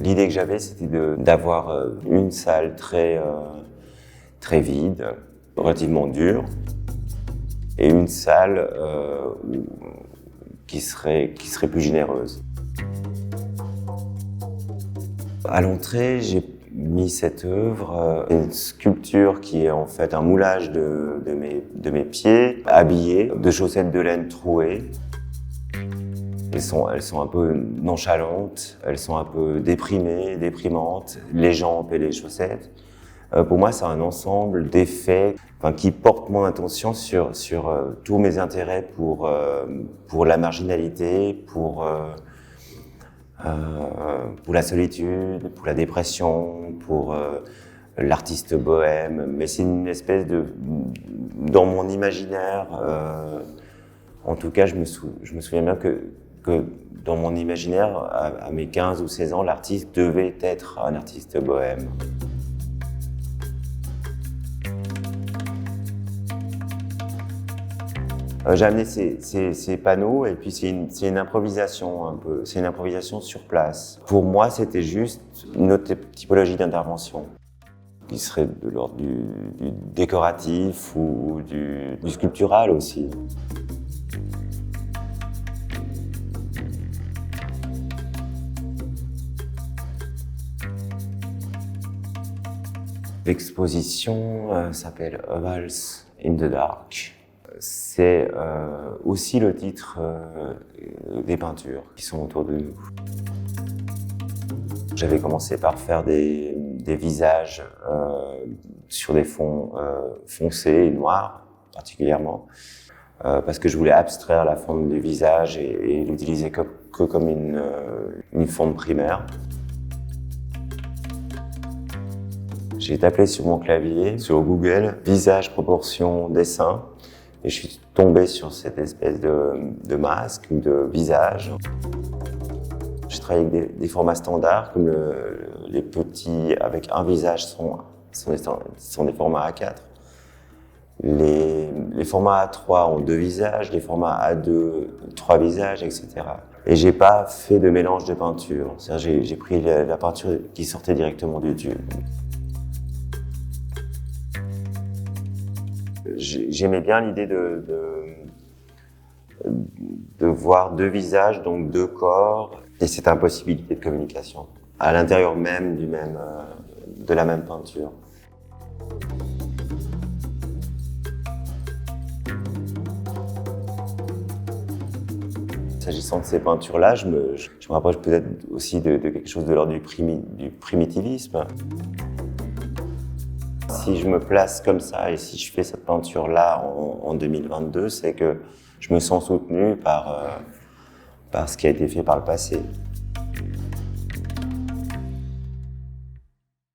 L'idée que j'avais, c'était d'avoir une salle très vide, relativement dure, et une salle qui serait plus généreuse. À l'entrée, j'ai mis cette œuvre, une sculpture qui est en fait un moulage de mes pieds, habillés, de chaussettes de laine trouées. Elles sont un peu nonchalantes, elles sont un peu déprimées, déprimantes, les jambes et les chaussettes. Pour moi, c'est un ensemble d'effets qui portent mon attention sur tous mes intérêts pour la marginalité, pour la solitude, pour la dépression, pour l'artiste bohème. Mais c'est une espèce dans mon imaginaire, en tout cas, je me souviens bien que dans mon imaginaire, à mes 15 ou 16 ans, l'artiste devait être un artiste bohème. J'ai amené ces panneaux et puis c'est une improvisation un peu, c'est une improvisation sur place. Pour moi, c'était juste une autre typologie d'intervention qui serait de l'ordre du décoratif ou du sculptural aussi. L'exposition s'appelle Ovals in the Dark. C'est aussi le titre des peintures qui sont autour de nous. J'avais commencé par faire des visages sur des fonds foncés et noirs, particulièrement, parce que je voulais abstraire la forme du visage et l'utiliser que comme une forme primaire. J'ai tapé sur mon clavier, sur Google, visage, proportion, dessin, et je suis tombé sur cette espèce de masque ou de visage. J'ai travaillé avec des formats standards, comme les petits avec un visage sont des formats A4. Les formats A3 ont 2 visages, les formats A2, 3 visages, etc. Et j'ai pas fait de mélange de peinture. C'est-à-dire j'ai pris la peinture qui sortait directement du tube. J'aimais bien l'idée de voir 2 visages, donc 2 corps, et cette impossibilité de communication à l'intérieur même de la même peinture. S'agissant de ces peintures-là, je me rapproche peut-être aussi de quelque chose de l'ordre du primitivisme. Si je me place comme ça et si je fais cette peinture-là en 2022, c'est que je me sens soutenu par ce qui a été fait par le passé.